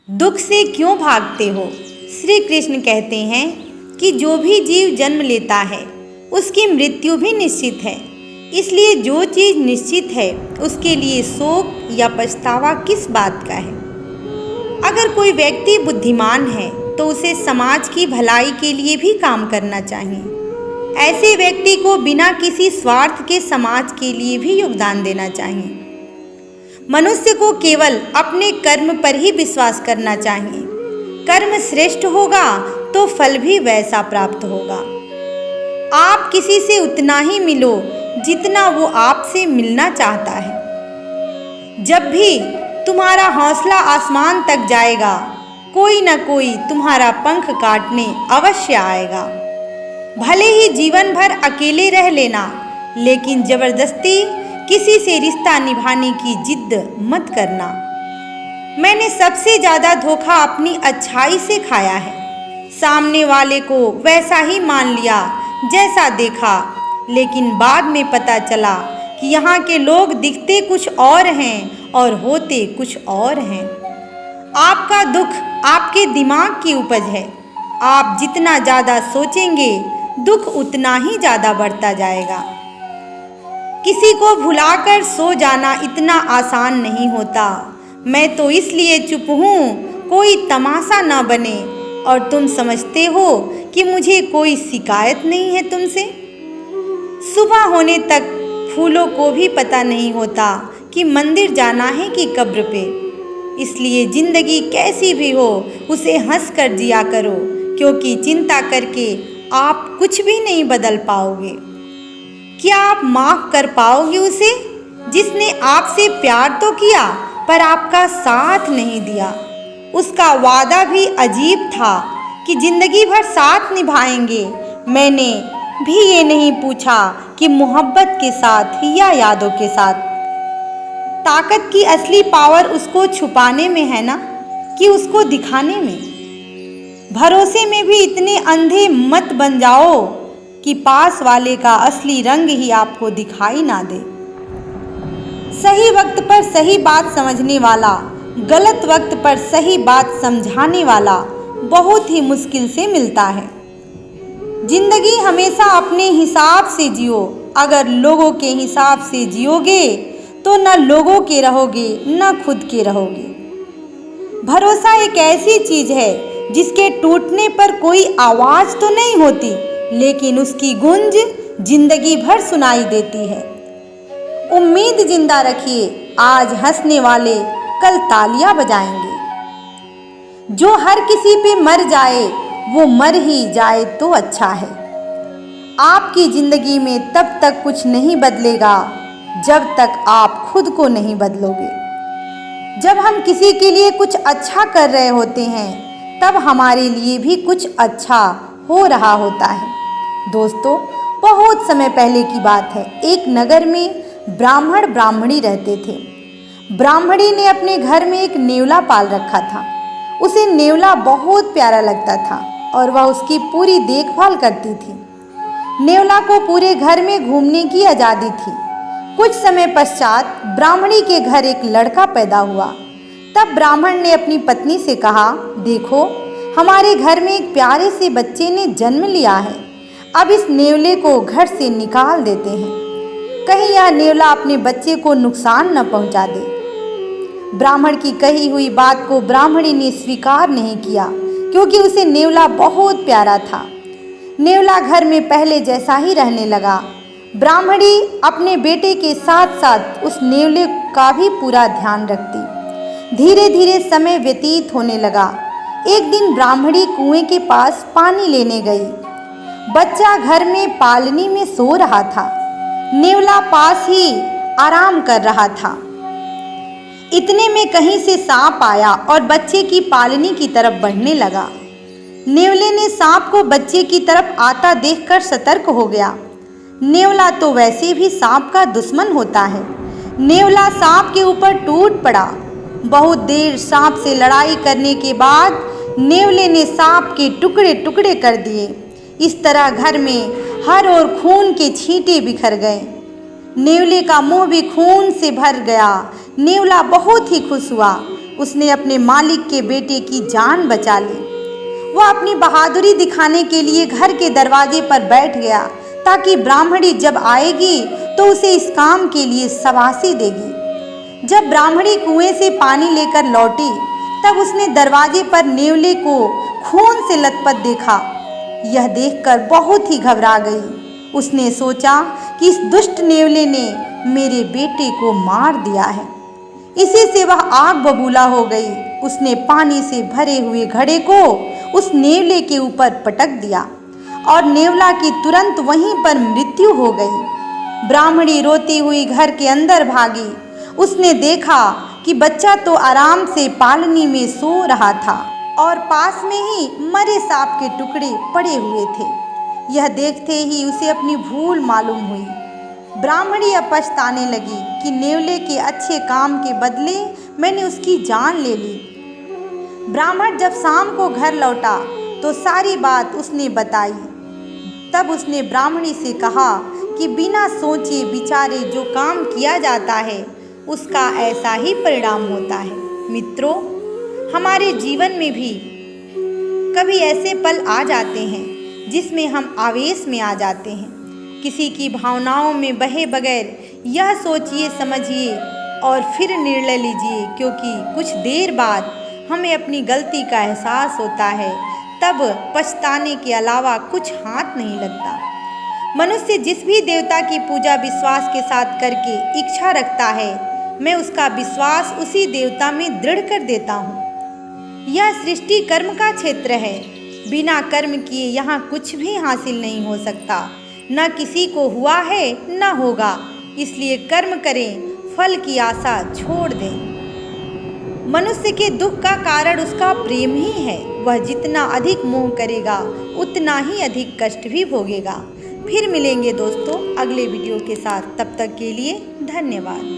दुख से क्यों भागते हो? श्री कृष्ण कहते हैं कि जो भी जीव जन्म लेता है उसकी मृत्यु भी निश्चित है। इसलिए जो चीज़ निश्चित है उसके लिए शोक या पछतावा किस बात का है। अगर कोई व्यक्ति बुद्धिमान है तो उसे समाज की भलाई के लिए भी काम करना चाहिए। ऐसे व्यक्ति को बिना किसी स्वार्थ के समाज के लिए भी योगदान देना चाहिए। मनुष्य को केवल अपने कर्म पर ही विश्वास करना चाहिए। कर्म श्रेष्ठ होगा तो फल भी वैसा प्राप्त होगा। आप किसी से उतना ही मिलो जितना वो आपसे मिलना चाहता है। जब भी तुम्हारा हौसला आसमान तक जाएगा, कोई न कोई तुम्हारा पंख काटने अवश्य आएगा। भले ही जीवन भर अकेले रह लेना, लेकिन जबरदस्ती किसी से रिश्ता निभाने की जिद मत करना। मैंने सबसे ज़्यादा धोखा अपनी अच्छाई से खाया है। सामने वाले को वैसा ही मान लिया जैसा देखा, लेकिन बाद में पता चला कि यहाँ के लोग दिखते कुछ और हैं और होते कुछ और हैं। आपका दुख आपके दिमाग की उपज है। आप जितना ज़्यादा सोचेंगे दुख उतना ही ज़्यादा बढ़ता जाएगा। किसी को भुलाकर सो जाना इतना आसान नहीं होता। मैं तो इसलिए चुप हूँ कोई तमाशा ना बने, और तुम समझते हो कि मुझे कोई शिकायत नहीं है तुमसे। सुबह होने तक फूलों को भी पता नहीं होता कि मंदिर जाना है कि कब्र पे। इसलिए जिंदगी कैसी भी हो उसे हंस कर जिया करो, क्योंकि चिंता करके आप कुछ भी नहीं बदल पाओगे। क्या आप माफ़ कर पाओगे उसे जिसने आपसे प्यार तो किया पर आपका साथ नहीं दिया? उसका वादा भी अजीब था कि जिंदगी भर साथ निभाएंगे। मैंने भी ये नहीं पूछा कि मोहब्बत के साथ या यादों के साथ। ताकत की असली पावर उसको छुपाने में है ना, कि उसको दिखाने में। भरोसे में भी इतने अंधे मत बन जाओ कि पास वाले का असली रंग ही आपको दिखाई ना दे। सही वक्त पर सही बात समझने वाला, गलत वक्त पर सही बात समझाने वाला बहुत ही मुश्किल से मिलता है। जिंदगी हमेशा अपने हिसाब से जियो। अगर लोगों के हिसाब से जियोगे तो न लोगों के रहोगे न खुद के रहोगे। भरोसा एक ऐसी चीज है जिसके टूटने पर कोई आवाज तो नहीं होती, लेकिन उसकी गूंज जिंदगी भर सुनाई देती है। उम्मीद जिंदा रखिए, आज हंसने वाले कल तालियां बजाएंगे। जो हर किसी पे मर जाए वो मर ही जाए तो अच्छा है। आपकी जिंदगी में तब तक कुछ नहीं बदलेगा जब तक आप खुद को नहीं बदलोगे। जब हम किसी के लिए कुछ अच्छा कर रहे होते हैं तब हमारे लिए भी कुछ अच्छा हो रहा होता है। दोस्तों, बहुत समय पहले की बात है। एक नगर में ब्राह्मण ब्राह्मणी रहते थे। ब्राह्मणी ने अपने घर में एक नेवला पाल रखा था। उसे नेवला बहुत प्यारा लगता था और वह उसकी पूरी देखभाल करती थी। नेवला को पूरे घर में घूमने की आज़ादी थी। कुछ समय पश्चात ब्राह्मणी के घर एक लड़का पैदा हुआ। तब ब्राह्मण ने अपनी पत्नी से कहा, देखो, हमारे घर में एक प्यारे से बच्चे ने जन्म लिया है। अब इस नेवले को घर से निकाल देते हैं, कहीं यह नेवला अपने बच्चे को नुकसान न पहुंचा दे। ब्राह्मण की कही हुई बात को ब्राह्मणी ने स्वीकार नहीं किया, क्योंकि उसे नेवला बहुत प्यारा था। नेवला घर में पहले जैसा ही रहने लगा। ब्राह्मणी अपने बेटे के साथ साथ उस नेवले का भी पूरा ध्यान रखती। धीरे धीरे समय व्यतीत होने लगा। एक दिन ब्राह्मणी कुएं के पास पानी लेने गई। बच्चा घर में पालनी में सो रहा था। नेवला पास ही आराम कर रहा था। इतने में कहीं से सांप आया और बच्चे की पालनी की तरफ बढ़ने लगा। नेवले ने सांप को बच्चे की तरफ आता देखकर सतर्क हो गया। नेवला तो वैसे भी सांप का दुश्मन होता है। नेवला सांप के ऊपर टूट पड़ा। बहुत देर सांप से लड़ाई करने के बाद नेवले ने सांप के टुकड़े टुकड़े कर दिए। इस तरह घर में हर ओर खून के छींटे बिखर गए। नेवले का मुंह भी खून से भर गया। नेवला बहुत ही खुश हुआ। उसने अपने मालिक के बेटे की जान बचा ली। वह अपनी बहादुरी दिखाने के लिए घर के दरवाजे पर बैठ गया ताकि ब्राह्मणी जब आएगी तो उसे इस काम के लिए शाबाशी देगी। जब ब्राह्मणी कुएं से पानी लेकर लौटी तब उसने दरवाजे पर नेवले को खून से लथपथ देखा। यह देखकर बहुत ही घबरा गई। उसने सोचा कि इस दुष्ट नेवले ने मेरे बेटे को मार दिया है। इसी से वह आग बबूला हो गई। उसने पानी से भरे हुए घड़े को उस नेवले के ऊपर पटक दिया और नेवला की तुरंत वहीं पर मृत्यु हो गई। ब्राह्मणी रोती हुई घर के अंदर भागी। उसने देखा कि बच्चा तो आराम से पालनी में सो रहा था और पास में ही मरे सांप के टुकड़े पड़े हुए थे। यह देखते ही उसे अपनी भूल मालूम हुई। ब्राह्मणी अब पछताने लगी कि नेवले के अच्छे काम के बदले मैंने उसकी जान ले ली। ब्राह्मण जब शाम को घर लौटा तो सारी बात उसने बताई। तब उसने ब्राह्मणी से कहा कि बिना सोचे विचारे जो काम किया जाता है उसका ऐसा ही परिणाम होता है। मित्रों, हमारे जीवन में भी कभी ऐसे पल आ जाते हैं जिसमें हम आवेश में आ जाते हैं। किसी की भावनाओं में बहे बगैर यह सोचिए समझिए और फिर निर्णय लीजिए, क्योंकि कुछ देर बाद हमें अपनी गलती का एहसास होता है। तब पछताने के अलावा कुछ हाथ नहीं लगता। मनुष्य जिस भी देवता की पूजा विश्वास के साथ करके इच्छा रखता है, मैं उसका विश्वास उसी देवता में दृढ़ कर देता हूँ। यह सृष्टि कर्म का क्षेत्र है। बिना कर्म किए यहाँ कुछ भी हासिल नहीं हो सकता। न किसी को हुआ है न होगा। इसलिए कर्म करें, फल की आशा छोड़ दें। मनुष्य के दुख का कारण उसका प्रेम ही है। वह जितना अधिक मोह करेगा उतना ही अधिक कष्ट भी भोगेगा। फिर मिलेंगे दोस्तों अगले वीडियो के साथ। तब तक के लिए धन्यवाद।